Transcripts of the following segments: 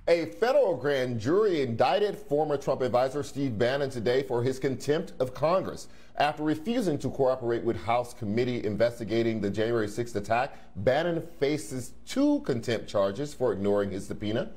A federal grand jury indicted former Trump advisor Steve Bannon today for his contempt of Congress. After refusing to cooperate with House committee investigating the January 6th attack, Bannon faces 2 contempt charges for ignoring his subpoena.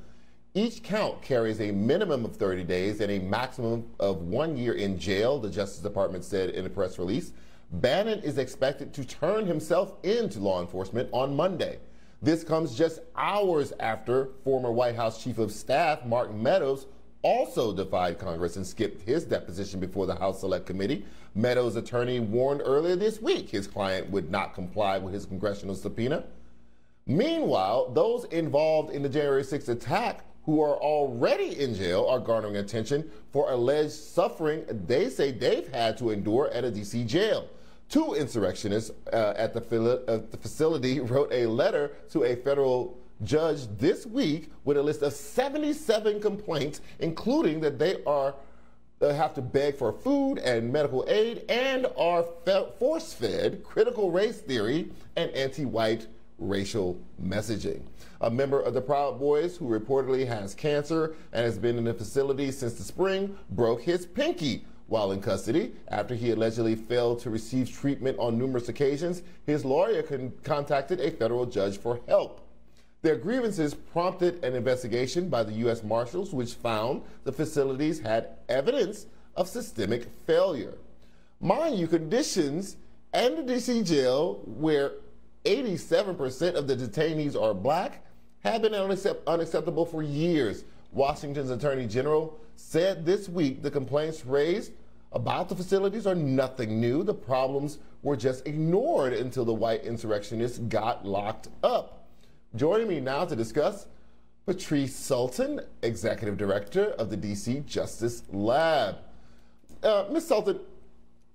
Each count carries a minimum of 30 days and a maximum of 1 year in jail, the Justice Department said in a press release. Bannon is expected to turn himself in to law enforcement on Monday. This comes just hours after former White House Chief of Staff Mark Meadows also defied Congress and skipped his deposition before the House Select Committee. Meadows' attorney warned earlier this week his client would not comply with his congressional subpoena. Meanwhile, those involved in the January 6th attack who are already in jail are garnering attention for alleged suffering they say they've had to endure at a D.C. jail. 2 insurrectionists at the facility wrote a letter to a federal judge this week with a list of 77 complaints, including that they have to beg for food and medical aid and are force-fed critical race theory and anti-white racial messaging. A member of the Proud Boys, who reportedly has cancer and has been in the facility since the spring, broke his pinky while in custody after he allegedly failed to receive treatment on numerous occasions. His lawyer contacted a federal judge for help. Their grievances prompted an investigation by the U.S. Marshals, which found the facilities had evidence of systemic failure. Mind you, conditions in the D.C. jail, where 87% of the detainees are black, have been unacceptable for years. Washington's Attorney General said this week the complaints raised about the facilities are nothing new. The problems were just ignored until the white insurrectionists got locked up. Joining me now to discuss, Patrice Sulton, Executive Director of the D.C. Justice Lab. Ms. Sulton,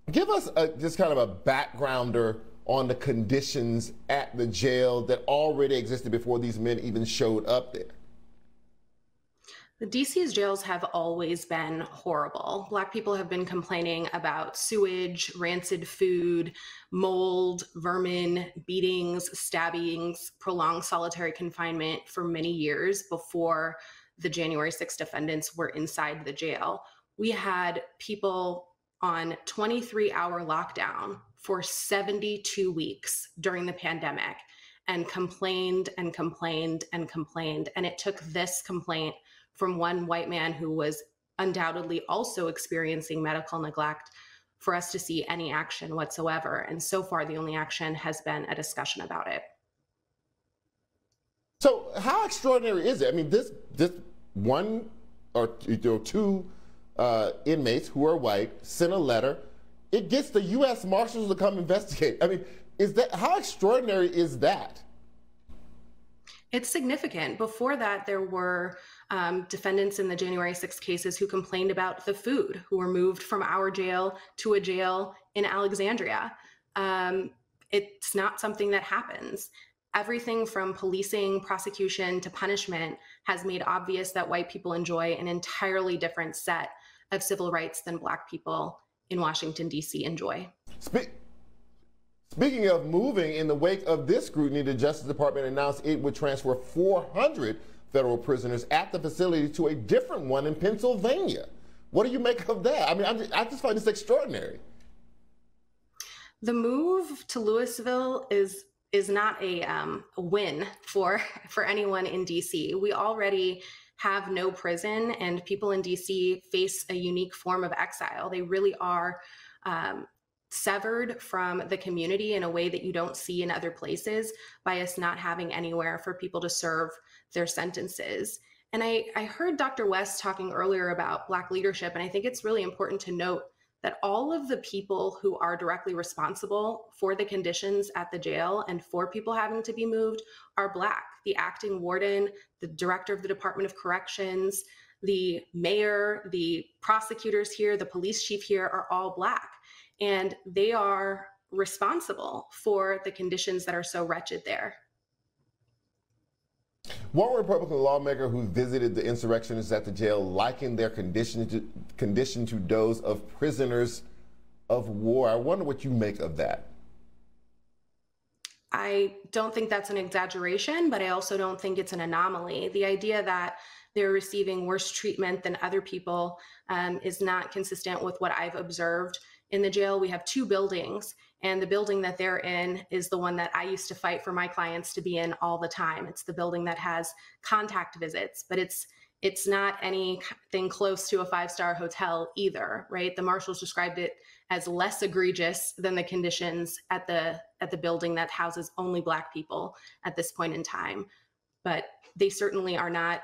give us just kind of a backgrounder on the conditions at the jail that already existed before these men even showed up there. The DC's jails have always been horrible. Black people have been complaining about sewage, rancid food, mold, vermin, beatings, stabbings, prolonged solitary confinement for many years before the January 6th defendants were inside the jail. We had people on 23-hour lockdown for 72 weeks during the pandemic and complained and complained and complained. And it took this complaint from one white man who was undoubtedly also experiencing medical neglect for us to see any action whatsoever. And so far, the only action has been a discussion about it. So how extraordinary is it? I mean, this one or 2 inmates who are white sent a letter. It gets the U.S. Marshals to come investigate. I mean, how extraordinary is that? It's significant. Before that, there were defendants in the January 6th cases who complained about the food, who were moved from our jail to a jail in Alexandria. It's not something that happens. Everything from policing, prosecution to punishment has made obvious that white people enjoy an entirely different set of civil rights than Black people in Washington, D.C. enjoy. Speaking of moving, in the wake of this scrutiny, the Justice Department announced it would transfer 400 federal prisoners at the facility to a different one in Pennsylvania. What do you make of that? I mean, I just find this extraordinary. The move to Louisville is not a win for anyone in D.C. We already have no prison, and people in D.C. face a unique form of exile. They really are severed from the community in a way that you don't see in other places by us not having anywhere for people to serve their sentences. And I heard Dr. West talking earlier about Black leadership, and I think it's really important to note that all of the people who are directly responsible for the conditions at the jail and for people having to be moved are Black. The acting warden, the director of the Department of Corrections, the mayor, the prosecutors here, the police chief here are all Black. And they are responsible for the conditions that are so wretched there. One Republican lawmaker who visited the insurrectionists at the jail likened their condition to those of prisoners of war. I wonder what you make of that. I don't think that's an exaggeration, but I also don't think it's an anomaly. The idea that they're receiving worse treatment than other people is not consistent with what I've observed in the jail. We have two buildings, and the building that they're in is the one that I used to fight for my clients to be in all the time. It's the building that has contact visits, but it's not anything close to a five-star hotel either, right? The marshals described it as less egregious than the conditions at the building that houses only Black people at this point in time. But they certainly are not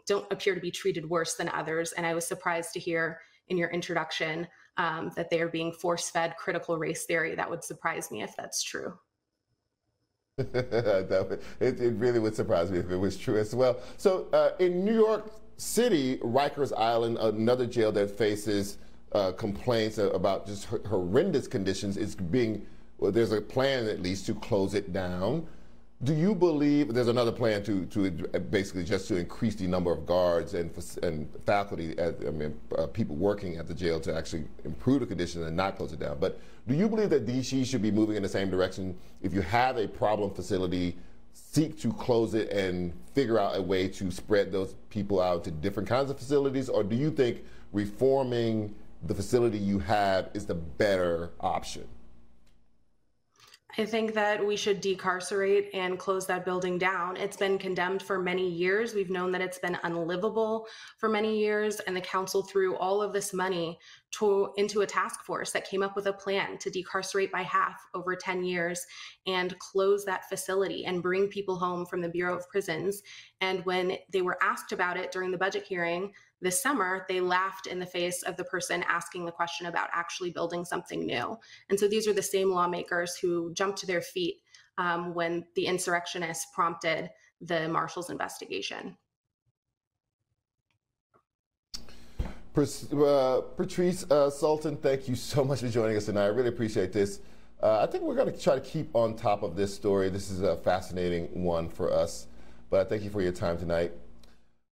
don't appear to be treated worse than others. And I was surprised to hear in your introduction that they are being force-fed critical race theory. That would surprise me if that's true. It really would surprise me if it was true as well. So in New York City, Rikers Island, another jail that faces complaints about just horrendous conditions, there's a plan at least to close it down. Do you believe there's another plan to basically just to increase the number of guards and faculty, people working at the jail to actually improve the conditions and not close it down? But do you believe that DC should be moving in the same direction? If you have a problem facility, seek to close it and figure out a way to spread those people out to different kinds of facilities? Or do you think reforming the facility you have is the better option? I think that we should decarcerate and close that building down. It's been condemned for many years. We've known that it's been unlivable for many years, and the council threw all of this money into a task force that came up with a plan to decarcerate by half over 10 years and close that facility and bring people home from the Bureau of Prisons. And when they were asked about it during the budget hearing this summer, they laughed in the face of the person asking the question about actually building something new. And so these are the same lawmakers who jumped to their feet when the insurrectionists prompted the Marshals investigation. Patrice Sulton, thank you so much for joining us tonight. I really appreciate this. I think we're going to try to keep on top of this story. This is a fascinating one for us, but I thank you for your time tonight.